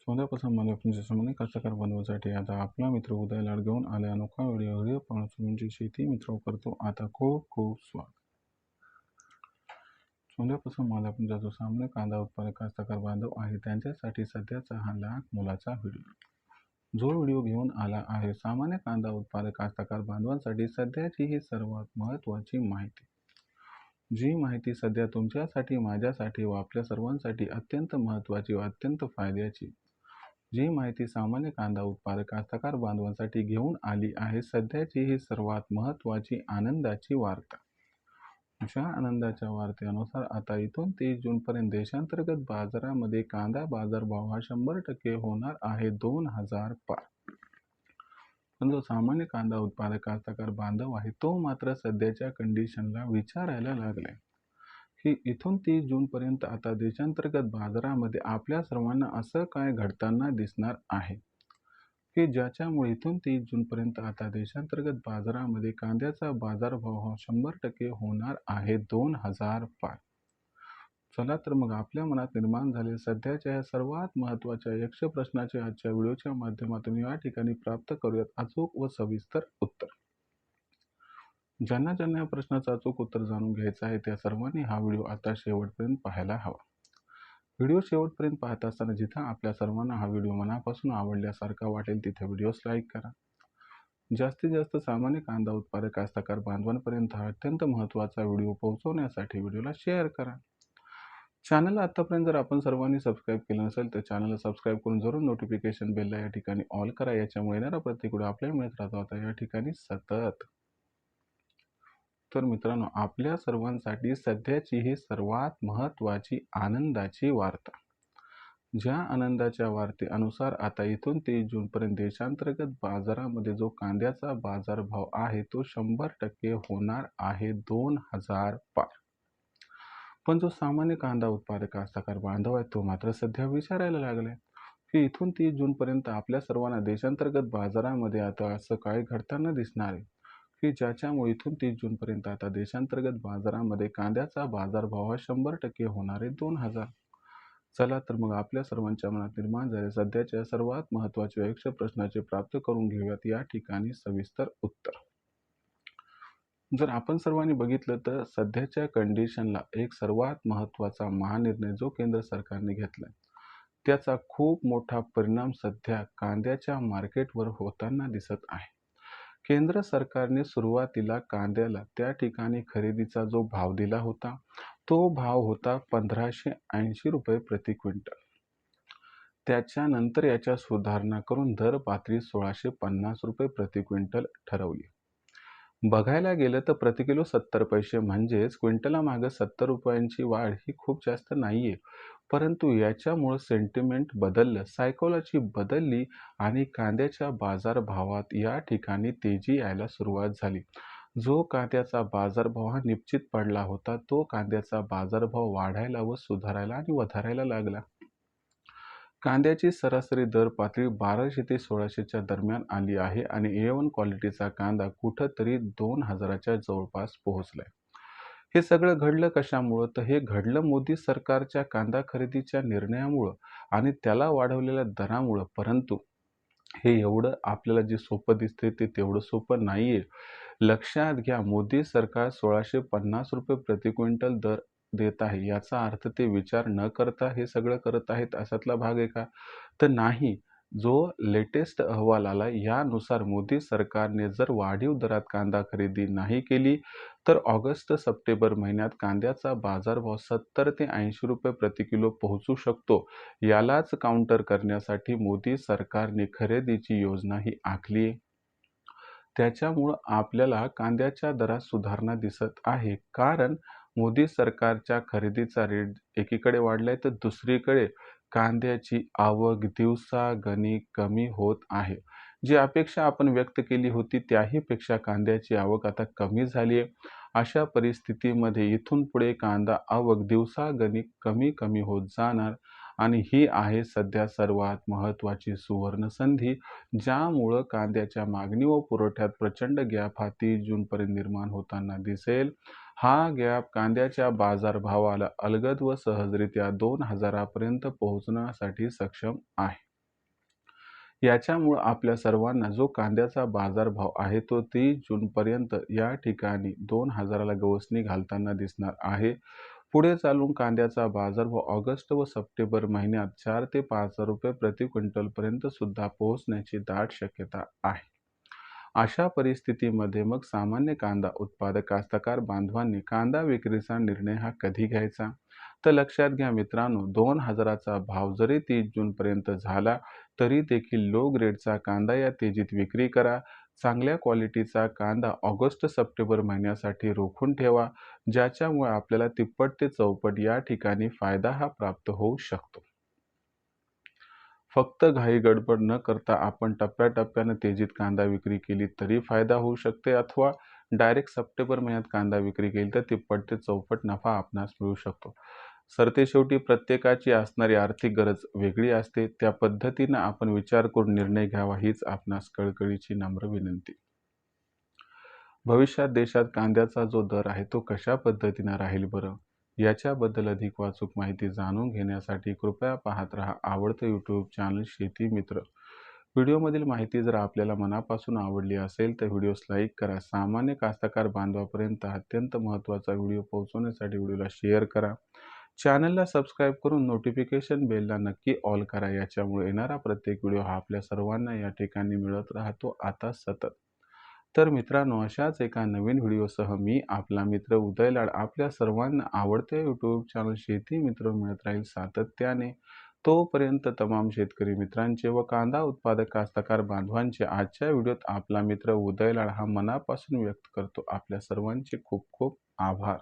सोन्यापासून मालमत्तेच्या संबंधित कास्तकार बनवण्यासाठी आता आपला मित्र उदय लाड घेऊन आले अनोखा व्हिडिओ पाहून म्हणजे शेती मित्र करतो आता खूप खूप स्वागत. सोन्यापासून मालमत्तेचा जो सामान्य कांदा उत्पादक कास्तकार बांधव आहे त्यांच्यासाठी सध्याचा हा लाख मोलाचा व्हिडिओ. जो व्हिडिओ घेऊन आला आहे सामान्य कांदा उत्पादक कास्तकार बांधवांसाठी सध्याची ही सर्वात महत्त्वाची माहिती. जी माहिती सध्या तुमच्यासाठी, माझ्यासाठी व आपल्या सर्वांसाठी अत्यंत महत्त्वाची व अत्यंत फायद्याची जी माहिती सामान्य कांदा उत्पादक कास्तकार बांधवांसाठी घेऊन आली आहे सध्याची ही सर्वात महत्त्वाची आनंदाची वार्ता. ज्या आनंदाच्या वार्तेनुसार आता इथून 30 जूनपर्यंत देशांतर्गत बाजारामध्ये कांदा बाजारभाव हा 100% होणार आहे 2000 पार. पण जो सामान्य कांदा उत्पादक कास्तकार बांधव आहे तो मात्र सध्याच्या कंडिशनला विचारायला लागलाय की इथून 30 जूनपर्यंत आता देशांतर्गत बाजारामध्ये आपल्या सर्वांना असं काय घडताना दिसणार आहे की ज्याच्यामुळे इथून 30 जूनपर्यंत आता देशांतर्गत बाजारामध्ये कांद्याचा बाजारभाव हा 100% होणार आहे 2000 पार. चला तर मग आपल्या मनात निर्माण झाले सध्याच्या या सर्वात महत्त्वाच्या यक्ष प्रश्नाचे आजच्या व्हिडिओच्या माध्यमातून या ठिकाणी प्राप्त करूयात अचूक व सविस्तर उत्तर. ज्यांना या प्रश्नाचं अचूक उत्तर जाणून घ्यायचं आहे त्या सर्वांनी हा व्हिडिओ आता शेवटपर्यंत पाहायला हवा. व्हिडिओ शेवटपर्यंत पाहत असताना जिथं आपल्या सर्वांना हा व्हिडिओ मनापासून आवडल्यासारखा वाटेल तिथे व्हिडिओस लाईक करा. जास्तीत जास्त सामान्य कांदा उत्पादक कास्तकार बांधवांपर्यंत हा अत्यंत महत्त्वाचा व्हिडिओ पोहोचवण्यासाठी व्हिडिओला शेअर करा. चॅनलला आतापर्यंत जर आपण सर्वांनी सबस्क्राईब केलं नसेल तर चॅनलला सबस्क्राईब करून जरूर नोटिफिकेशन बेलला या ठिकाणी ऑल करा. याच्यामुळे येणारा प्रत्येक व्हिडिओ आपल्याला मिळत राहतो आता या ठिकाणी सतत. तर मित्रांनो आपल्या सर्वांसाठी सध्याची ही सर्वात महत्त्वाची आनंदाची वार्ता. ज्या आनंदाच्या वार्तेनुसार आता इथून 30 जूनपर्यंत देशांतर्गत बाजारामध्ये जो कांद्याचा बाजारभाव आहे तो 100% होणार आहे 2000 पार. पण जो सामान्य कांदा उत्पादक कास्तकार बांधव आहे तो मात्र सध्या विचारायला लागलाय की इथून 30 जूनपर्यंत आपल्या सर्वांना देशांतर्गत बाजारामध्ये आता असं काय घडताना दिसणार आहे की ज्याच्यामुळे इथून 30 जूनपर्यंत आता देशांतर्गत बाजारामध्ये कांद्याचा बाजारभाव हा 100% होणार आहे 2000. चला तर मग आपल्या सर्वांच्या मनात निर्माण झाले सध्याच्या सर्वात महत्त्वाच्या यक्ष प्रश्नाचे प्राप्त करून घेऊयात या ठिकाणी सविस्तर उत्तर. जर आपण सर्वांनी बघितलं तर सध्याच्या कंडिशनला एक सर्वात महत्त्वाचा महानिर्णय जो केंद्र सरकारने घेतलाय त्याचा खूप मोठा परिणाम सध्या कांद्याच्या मार्केटवर होताना दिसत आहे. केंद्र सरकारने सुरुवातीला कांद्याला त्या ठिकाणी खरेदीचा जो भाव दिला होता तो भाव होता 1580 रुपये प्रति क्विंटल. त्याच्यानंतर याच्या सुधारणा करून दर पातळी 1650 रुपये प्रति क्विंटल ठरवली. बघायला गेलं तर प्रति किलो 70 पैसे म्हणजेच क्विंटला मागे 70 रुपयांची वाढ ही खूप जास्त नाहीये. परंतु याच्यामुळे सेंटिमेंट बदललं, सायकोलॉजी बदलली आणि कांद्याच्या बाजारभावात या ठिकाणी तेजी यायला सुरुवात झाली. जो कांद्याचा बाजारभाव हा निश्चित पडला होता तो कांद्याचा बाजारभाव वाढायला व सुधारायला आणि वधारायला लागला. कांद्याची सरासरी दर पातळी 1200 ते 1600च्या दरम्यान आली आहे आणि A1 क्वालिटीचा कांदा कुठंतरी 2000च्या जवळपास पोहोचलाय. हे सगळं घडलं कशामुळं तर हे घडलं मोदी सरकारच्या कांदा खरेदीच्या निर्णयामुळं आणि त्याला वाढवलेल्या दरामुळं. परंतु हे एवढं आपल्याला जे सोपं दिसते ते तेवढं सोपं नाहीये. लक्षात घ्या मोदी सरकार 1650 रुपये प्रति क्विंटल दर देत आहे याचा अर्थ ते विचार न करता हे सगळं करत आहेत अशातला भाग आहे का तर नाही. जो लेटेस्ट अहवाल आला यानुसार मोदी सरकारने जर वाढीव दरात कांदा खरेदी नाही केली तर ऑगस्ट सप्टेंबर महिन्यात कांद्याचा बाजारभाव 70 ते 80 रुपये प्रति किलो पोहोचू शकतो. यालाच काउंटर करण्यासाठी मोदी सरकारने खरेदीची योजना ही आखली. त्याच्यामुळं आपल्याला कांद्याच्या दरात सुधारणा दिसत आहे कारण मोदी सरकारच्या खरेदीचा रेट एकीकडे वाढलाय तर दुसरीकडे कांद्याची आवक दिवसागणिक कमी होत आहे. जी अपेक्षा आपण व्यक्त केली होती त्याहीपेक्षा कांद्याची आवक आता कमी झाली आहे. अशा परिस्थितीमध्ये इथून पुढे कांदा आवक दिवसागणिक कमी होत जाणार आणि ही आहे सध्या सर्वात महत्त्वाची सुवर्ण संधी ज्यामुळं कांद्याच्या मागणी व पुरवठ्यात प्रचंड गॅप हा 30 जूनपर्यंत निर्माण होताना दिसेल. हा गॅप कांद्याच्या बाजारभावाला अलगद व सहजरित्या 2000 पर्यंत पोहोचण्यासाठी सक्षम आहे. याच्यामुळं आपल्या सर्वांना जो कांद्याचा बाजारभाव आहे तो 30 जूनपर्यंत या ठिकाणी 2,000ला गवसणी घालताना दिसणार आहे. पुढे चालून कांद्याचा बाजारभाव ऑगस्ट व सप्टेंबर महिन्यात 4 ते 5 रुपये प्रति क्विंटलपर्यंत सुद्धा पोहोचण्याची दाट शक्यता आहे. अशा परिस्थितीमध्ये मग सामान्य कांदा उत्पादक कास्तकार बांधवांनी कांदा विक्रीचा निर्णय हा कधी घ्यायचा? तर लक्षात घ्या मित्रांनो, 2,000चा भाव जरी 30 जूनपर्यंत झाला तरी देखील लो ग्रेडचा कांदा या तेजीत विक्री करा. चांगल्या क्वालिटीचा कांदा ऑगस्ट-सप्टेंबर महिन्यासाठी रोखून ठेवा, ज्याच्यामुळे आपल्याला तिप्पट ते चौपट या ठिकाणी फायदा हा प्राप्त होऊ शकतो. फक्त घाई-गडबड न करता आपण टप्प्याटप्प्यानं तेजीत कांदा विक्री केली तरी फायदा होऊ शकते अथवा डायरेक्ट सप्टेंबर महिन्यात कांदा विक्री केली तर तिप्पट ते चौपट नफा आपणास मिळू शकतो. सरतेशेवटी प्रत्येकाची असणारी आर्थिक गरज वेगळी असते. त्या पद्धतीनं आपण विचार करून निर्णय घ्यावा हीच आपणास कळकळीची नम्र विनंती. भविष्यात देशात कांद्याचा जो दर आहे तो कशा पद्धतीनं राहील बरं? याच्याबद्दल अधिक अचूक माहिती जाणून घेण्यासाठी कृपया पाहत रहा आवडतं यूट्यूब चॅनल शेती मित्र. व्हिडिओमधील माहिती जर आपल्याला मनापासून आवडली असेल तर व्हिडिओस लाईक करा. सामान्य कास्तकार बांधवापर्यंत अत्यंत महत्त्वाचा व्हिडिओ पोहोचवण्यासाठी व्हिडिओला शेअर करा. चॅनलला सबस्क्राईब करून नोटिफिकेशन बेलला नक्की ऑल करा. याच्यामुळे येणारा प्रत्येक व्हिडिओ हा आपल्या सर्वांना या ठिकाणी मिळत राहतो आता सतत. तर मित्रांनो, अशाच एका नवीन व्हिडिओसह मी आपला मित्र उदय लाड आपल्या सर्वांना आवडत्या यूट्यूब चॅनल शेती मित्र मिळत राहील सातत्याने. तोपर्यंत तमाम शेतकरी मित्रांचे व कांदा उत्पादक कास्तकार बांधवांचे आजच्या व्हिडिओत आपला मित्र उदय लाड हा मनापासून व्यक्त करतो. आपल्या सर्वांचे खूप खूप आभार.